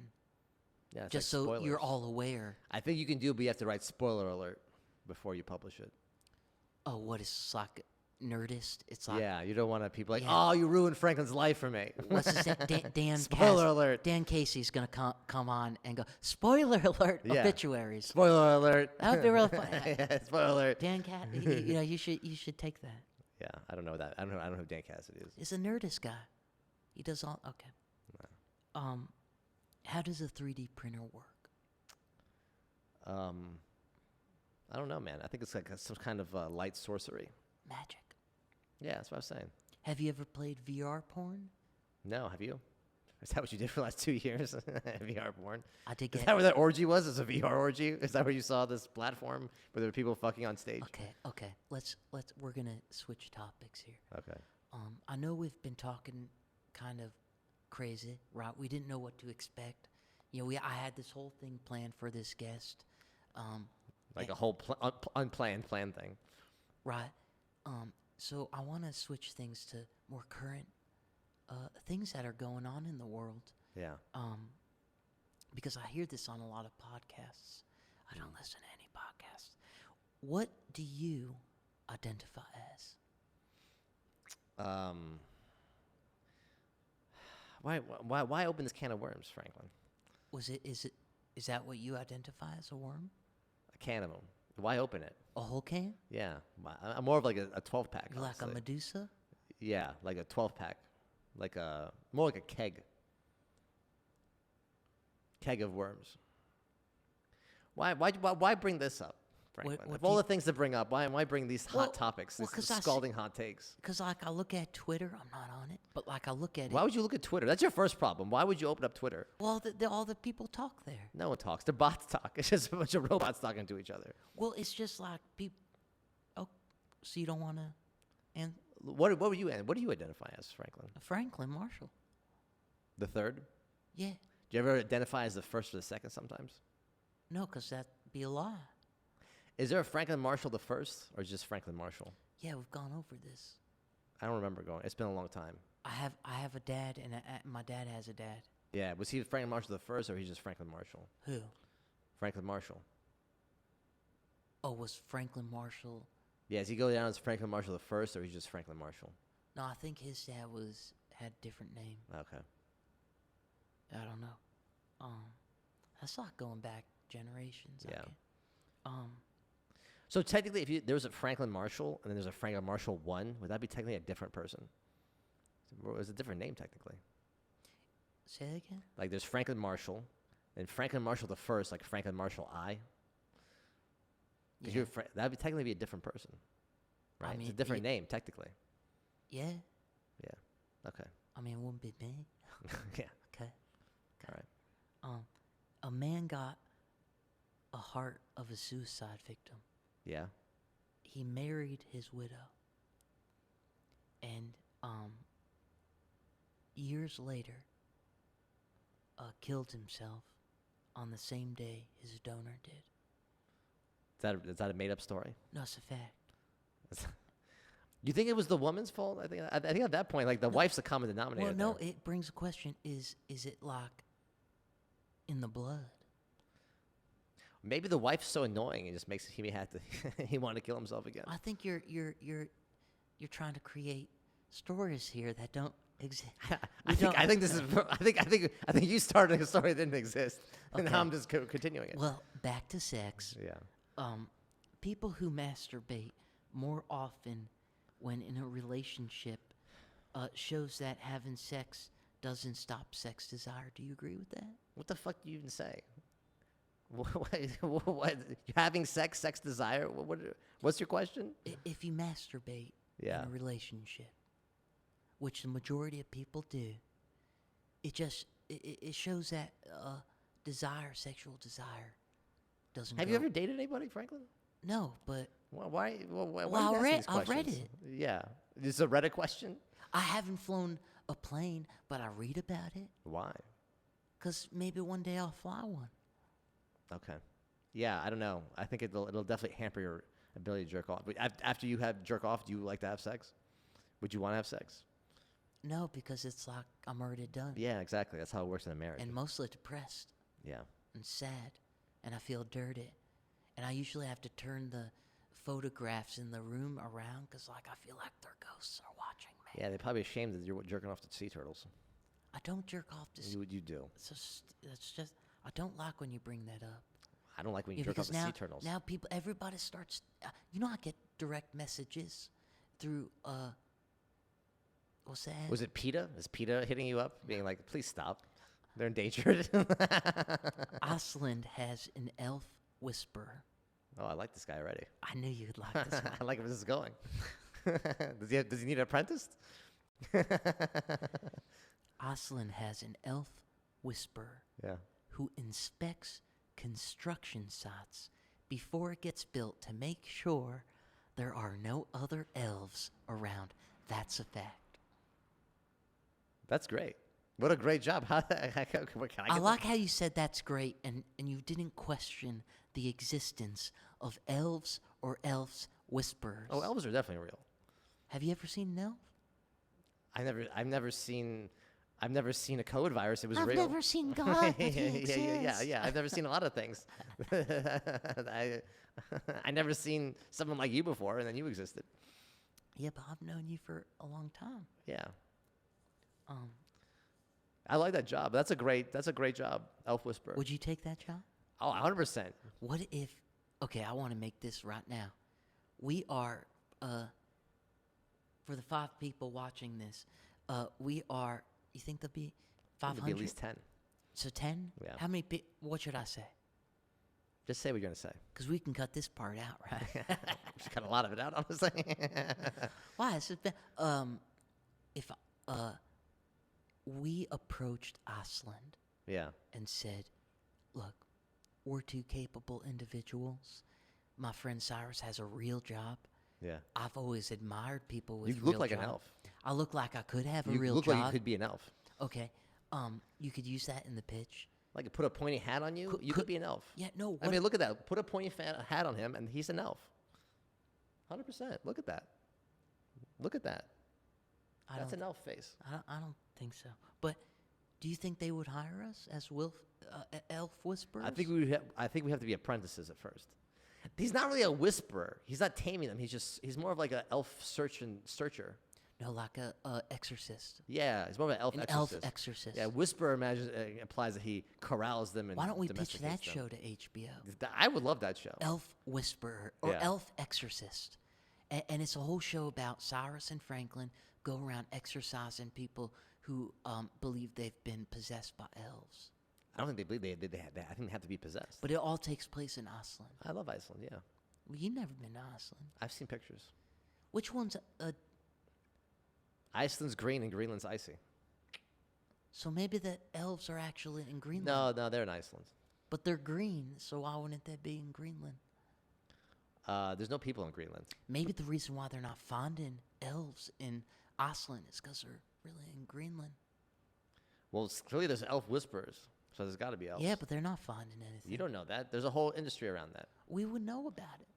Yeah, it's just like so you're spoilers. all aware? I think you can do, but you have to write spoiler alert before you publish it. Oh, what is like Nerdist? It's like Yeah, you don't want to people like, Yeah. oh, you ruined Franklin's life for me. what's his name? Dan Spoiler alert. Dan Casey's gonna come on and go spoiler alert Yeah. obituaries. Spoiler alert. That would be real funny. Yeah, spoiler alert. Dan Cat, you know, you should take that. Yeah, I don't know that. I don't know who Dan Cassidy is. It's a Nerdist guy. He does all okay. How does a 3D printer work? I don't know, man. I think it's like some kind of light sorcery. Magic. Yeah, that's what I was saying. Have you ever played VR porn? No, have you? Is that what you did for the last 2 years? VR porn? I did Is get. that where that orgy was? Is a VR orgy? Is that where you saw this platform where there were people fucking on stage? Okay. Let's. We're gonna switch topics here. Okay. I know we've been talking kind of crazy, right? We didn't know what to expect. You know, I had this whole thing planned for this guest. Like a whole unplanned plan thing. Right. So I want to switch things to more current things that are going on in the world. Yeah. Because I hear this on a lot of podcasts. I don't listen to any podcasts. What do you identify as? Why open this can of worms, Franklin? Is that what you identify as a worm? A can of them. Why open it? A whole can? Yeah. I'm more of like a 12-pack. You like a honestly. Medusa? Yeah, like a 12-pack. More like a keg. Keg of worms. Why bring this up, Franklin? what Of do all you- the things to bring up, why bring these hot topics, well, these 'cause I see- scalding hot takes? Because like I look at Twitter, I'm not on it, but like I look at Why it. would you look at Twitter? That's your first problem. Why would you open up Twitter? Well, all the people talk there. No one talks. The bots talk. It's just a bunch of robots talking to each other. Well, it's just like people. Oh, so you don't want to? And What were you? What do you identify as, Franklin? Franklin Marshall. The third? Yeah. Do you ever identify as the first or the second sometimes? No, because that'd be a lie. Is there a Franklin Marshall the first, or just Franklin Marshall? Yeah, we've gone over this. I don't remember going. It's been a long time. I have a dad, and my dad has a dad. Yeah, was he Franklin Marshall the first, or he's just Franklin Marshall? Who? Franklin Marshall. Oh, was Franklin Marshall? Yeah, does he go down as Franklin Marshall the first, or he's just Franklin Marshall? No, I think his dad had a different name. Okay. I don't know. That's like going back generations. Yeah. Okay. So technically, if there was a Franklin Marshall and then there's a Franklin Marshall 1, would that be technically a different person? It was a different name technically. Say that again. Like there's Franklin Marshall, And Franklin Marshall the first, like Franklin Marshall I. Because Yeah. that would technically be a different person, right? I It's a mean, different name, technically. Yeah. Yeah. Okay. I mean, it wouldn't be me. Yeah. Okay. All right. A man got a heart of a suicide victim. Yeah. He married his widow. And years later, killed himself on the same day his donor did. Is that a made-up story? No, it's a fact. You think it was the woman's fault? I think at that point, like the wife's the common denominator. Well, no, there. it brings a question: Is it like in the blood? Maybe the wife's so annoying it just makes he had to he wanted to kill himself again. I think you're trying to create stories here that don't exist. I think you started a story that didn't exist, and now Okay. I'm just continuing it. Well, back to sex. Yeah. People who masturbate more often when in a relationship shows that having sex doesn't stop sex desire. Do you agree with that? What the fuck do you even say? What having sex desire? What's your question? If you masturbate Yeah. in a relationship, which the majority of people do, it shows that sexual desire doesn't. Have go. you ever dated anybody, Franklin? No, but Why are you Well, asking these I've read questions? it. Yeah. This is a Reddit question? I haven't flown a plane, but I read about it. Why? Because maybe one day I'll fly one. Okay. Yeah, I don't know. I think it'll definitely hamper your ability to jerk off. But after you have jerk off, do you like to have sex? Would you want to have sex? No, because it's like I'm already done. Yeah, exactly. That's how it works in a marriage. And mostly depressed Yeah. and sad. And I feel dirty. And I usually have to turn the photographs in the room around because like I feel like their ghosts are watching me. Yeah, they're probably ashamed that you're jerking off to sea turtles. I don't jerk off to You do. it's just I don't like when you bring that up. I don't like when you Yeah, jerk off because to sea turtles. now everybody starts. I get direct messages through. What's that? Was it PETA? Is PETA hitting you up, being like, please stop? They're endangered. Iceland has an elf whisperer. Oh, I like this guy already. I knew you'd like this one. I like where this is going. Does he need an apprentice? Iceland has an elf whisperer Yeah. who inspects construction sites before it gets built to make sure there are no other elves around. That's a fact. That's great. What a great job. Can I like how you said that's great and you didn't question the existence of elves or elves whisperers. Oh, elves are definitely real. Have you ever seen an elf? I've never seen a code virus. It was I've real. never seen God, but he exists. Yeah. I've never seen a lot of things. I never seen someone like you before, and then you existed. Yeah, but I've known you for a long time. Yeah. Um, I like that job. That's a great job, elf whisperer. would you take that job? Oh, 100%. What if? Okay, I want to make this right now. We are, for the 5 people watching this, we are. You think there'll be 500? It'd be at least 10. So 10? Yeah. How many? What should I say? Just say what you're gonna say. Because we can cut this part out, right? Just cut a lot of it out, honestly. Why? It's just, if we approached Iceland Yeah. and said, "Look, we're 2 capable individuals. My friend Cyrus has a real job. Yeah. I've always admired people with You real look like job. an elf. I look like I could have a You real look job. like you could be an elf. Okay. You could use that in the pitch. Like put a pointy hat on you. You could be an elf. Yeah, no. I mean, look at that. Put a pointy hat on him, and he's an elf. 100%. Look at that. Look at that. That's an elf face. I don't think so. But do you think they would hire us as elf whisperers? I think we have to be apprentices at first. He's not really a whisperer. He's not taming them. He's more of like an elf searcher. No, like a exorcist. Yeah, he's more of an elf An exorcist. elf exorcist. Yeah, whisperer implies that he corrals them and Why don't we pitch that domesticates them. show to HBO? I would love that show. Elf Whisperer or Yeah. Elf Exorcist. And it's a whole show about Cyrus and Franklin go around exorcising people who believe they've been possessed by elves. I don't think they believe I think they have to be possessed. But it all takes place in Iceland. I love Iceland. Yeah, Well, you've never been to Iceland. I've seen pictures. Which one's Iceland's green and Greenland's icy. so maybe the elves are actually in Greenland. No, they're in Iceland. But they're green, so why wouldn't they be in Greenland? There's no people in Greenland. Maybe the reason why they're not finding elves in Iceland is because they're really in Greenland. Well, clearly there's elf whisperers, so there's got to be elves. Yeah, but they're not finding anything. You don't know that. There's a whole industry around that. We would know about it.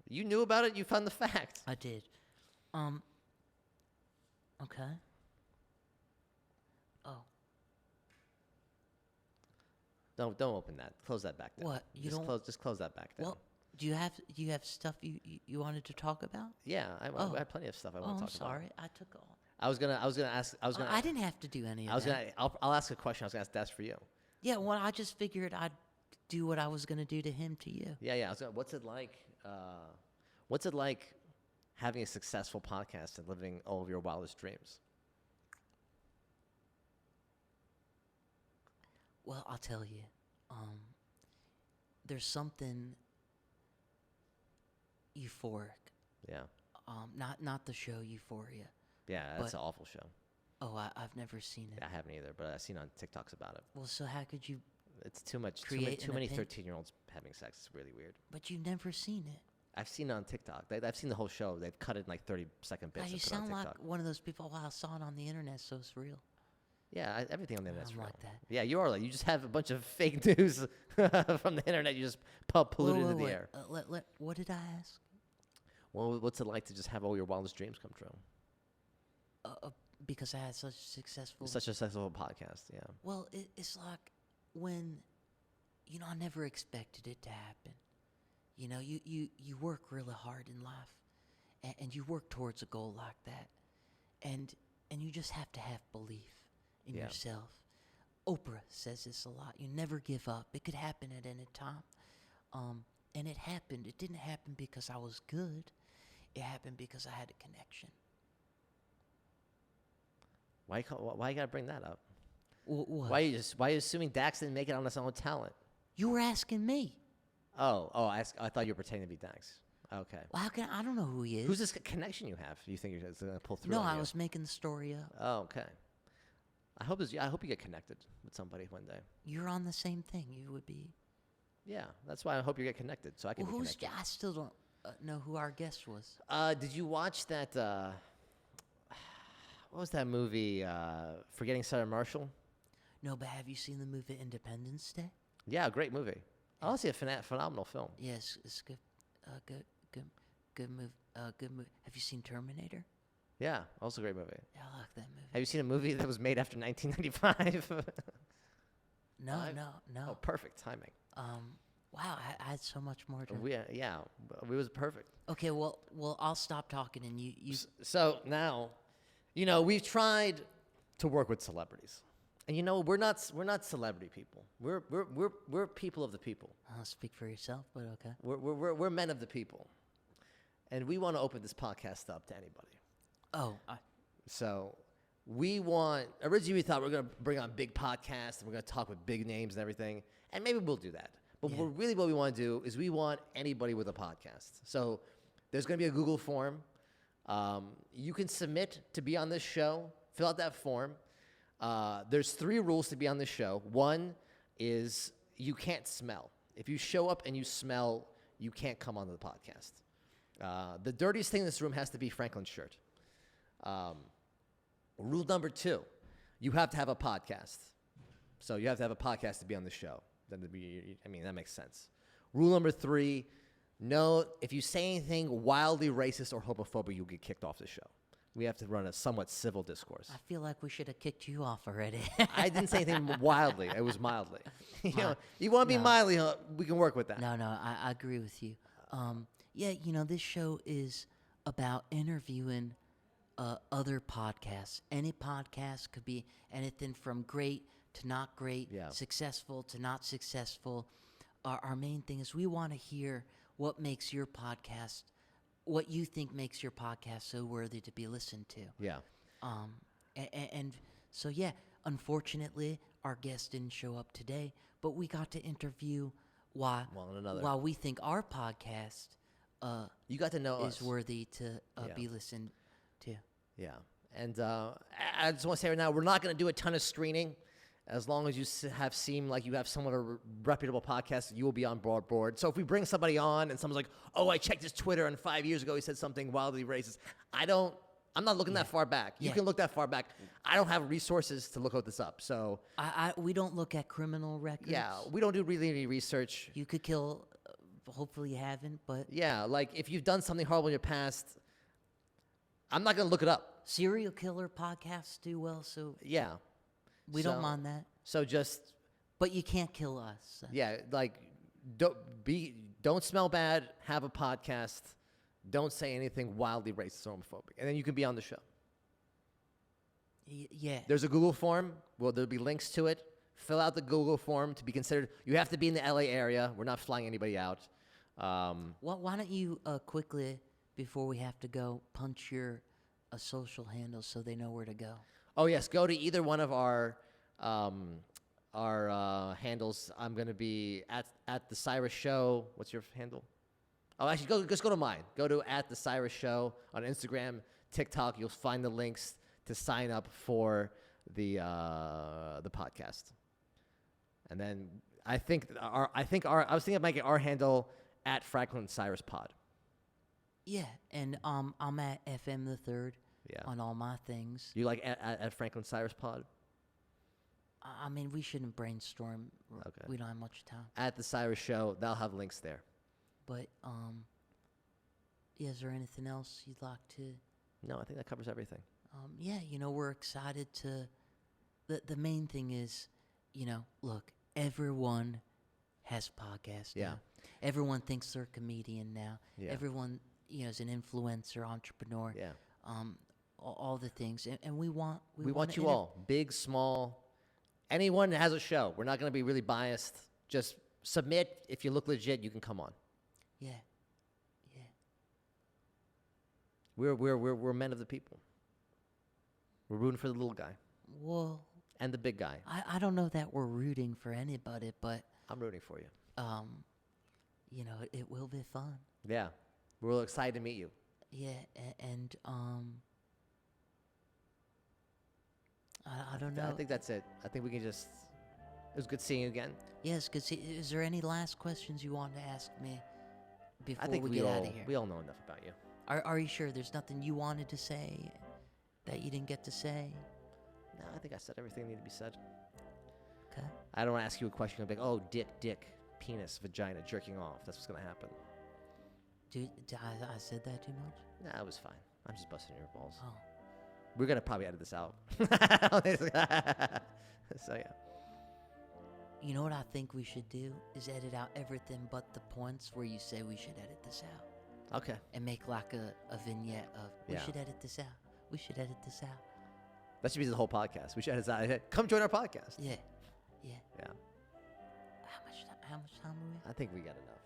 You knew about it. You found the fact. I did. Okay. Oh, Don't open that. Close that back down. What? You don't- Just close that back down. well, do you have stuff you wanted to talk about? Yeah, I had plenty of stuff I want to I'm talk sorry. about. I took all. I was gonna ask. I didn't have to do any of that. I'll ask a question. I was gonna ask that's for you. Yeah, well, I just figured I'd do what I was going to do to him to you. Yeah. What's it like? What's it like having a successful podcast and living all of your wildest dreams? Well, I'll tell you. There's something euphoric. Yeah. Not the show Euphoria. Yeah, that's But- an awful show. Oh, I've never seen it. I haven't either, but I've seen on TikToks about it. Well, so how could you? It's too much. Create Too an many opinion? 13-year-olds having sex. It's really weird. But you've never seen it. I've seen it on TikTok. I've seen the whole show. They've cut it in like 30-second Now, bits. you and put it on sound like TikTok. one of those people. Wow, I saw it on the internet, so it's real. Yeah, everything on the internet's I'm real. like that. Yeah, you are like you just have a bunch of fake news from the internet. You just pollute into the air. What did I ask? Well, what's it like to just have all your wildest dreams come true? Because I had such a successful. Such a successful podcast. Yeah. Well, it's like when, I never expected it to happen. You work really hard in life, and you work towards a goal like that, and you just have to have belief in Yeah. yourself. Oprah says this a lot. You never give up. It could happen at any time, and it happened. It didn't happen because I was good. It happened because I had a connection. Why you gotta bring that up? What? Why are you assuming Dax didn't make it on his own talent? You were asking me. Oh, I thought you were pretending to be Dax. Okay. Well, how can I don't know who he is. Who's this connection you have? You think you're gonna pull through? No, on I you? was making the story up. Oh, okay. I hope you get connected with somebody one day. You're on the same thing. You would be. Yeah, that's why I hope you get connected so I can Well, be connected. I still don't know who our guest was. Did you watch that? What was that movie? Forgetting Sarah Marshall. No, but have you seen the movie Independence Day? Yeah, great movie. Honestly, a phenomenal film. Yes, it's good. Good move. Good move. Have you seen Terminator? Yeah, also a great movie. Yeah, I like that movie. Have you seen a movie that was made after 1995? No. Oh, perfect timing. Wow, I had so much more to. Yeah, it was perfect. Okay, well, I'll stop talking and you. So now, we've tried to work with celebrities, and we're not celebrity people. We're people of the people. I'll speak for yourself, but okay. We're men of the people, and we want to open this podcast up to anybody. Oh, So originally we thought we're going to bring on big podcasts and we're going to talk with big names and everything. And maybe we'll do that. But Yeah. what we want to do is we want anybody with a podcast. So there's going to be a Google form. You can submit to be on this show. Fill out that form. There's 3 rules to be on this show. One is you can't smell. If you show up and you smell, you can't come onto the podcast. The dirtiest thing in this room has to be Franklin's shirt. Rule number 2, you have to have a podcast. So you have to have a podcast to be on the show. That makes sense. Rule number 3, no, if you say anything wildly racist or homophobic, you'll get kicked off the show. We have to run a somewhat civil discourse. I feel like we should have kicked you off already. I didn't say anything wildly. It was mildly. You want to be mildly, we can work with that. No, I agree with you. This show is about interviewing other podcasts. Any podcast could be anything from great to not great, successful to not successful. Our main thing is we want to hear what makes your podcast, what you think makes your podcast so worthy to be listened to. Yeah. And so, unfortunately, our guest didn't show up today, but we got to interview why we think our podcast you got to know is us. worthy to Yeah. be listened to. Yeah. And I just want to say right now, we're not going to do a ton of screening. As long as you have seemed like you have somewhat of a reputable podcast, you will be on board. So if we bring somebody on and someone's like, oh, I checked his Twitter and 5 years ago he said something wildly racist, I'm not looking that far back. You can look that far back. I don't have resources to look this up. So we don't look at criminal records. yeah, we don't do really any research. You could kill, hopefully you haven't, but Yeah, like if you've done something horrible in your past, I'm not going to look it up. serial killer podcasts do well, so Yeah. we don't mind that. So just But you can't kill us. So. yeah, like don't smell bad, have a podcast, don't say anything wildly racist or homophobic, and then you can be on the show. Yeah. There's a Google form. Well, there'll be links to it. Fill out the Google form to be considered. You have to be in the LA area. We're not flying anybody out. Why don't you quickly, before we have to go, punch your social handles so they know where to go? Oh yes, go to either one of our handles. I'm going to be at the Cyrus Show. What's your handle? Oh, actually, just go to mine. Go to at the Cyrus Show on Instagram, TikTok. You'll find the links to sign up for the podcast. And then I was thinking of making our handle at Franklin and Cyrus Pod. Yeah, and I'm at FM the Third. Yeah. On all my things. You like at Franklin Cyrus Pod? I mean, we shouldn't brainstorm. Okay. We don't have much time. At the Cyrus Show, they'll have links there. But yeah, is there anything else you'd like to? No, I think that covers everything. Yeah, we're excited to. The main thing is, look, everyone has podcasts. Yeah. Now. Everyone thinks they're a comedian now. Yeah. Everyone, is an influencer, entrepreneur. Yeah. All the things, and we want you all, big, small, anyone that has a show. We're not going to be really biased. Just submit. If you look legit, you can come on. Yeah. We're men of the people. We're rooting for the little guy Well, and the big guy. I don't know that we're rooting for anybody, but I'm rooting for you. it will be fun. Yeah, we're real excited to meet you. Yeah, and I don't know. I think that's it. I think we can just. It was good seeing you again. Yes, because is there any last questions you want to ask me before I think we get out of here? we all know enough about you. Are you sure there's nothing you wanted to say that you didn't get to say? No, I think I said everything that needed to be said. Okay. I don't want to ask you a question like, oh, dick, penis, vagina, jerking off. That's what's going to happen. Dude, I said that too much? Nah, it was fine. I'm just busting your balls. Oh. We're going to probably edit this out. So, yeah. You know what I think we should do is edit out everything but the points where you say we should edit this out. Okay. And make like a vignette of, we Yeah. should edit this out. We should edit this out. That should be the whole podcast. We should edit this out. Come join our podcast. Yeah. Yeah. How much time are we? I think we got enough.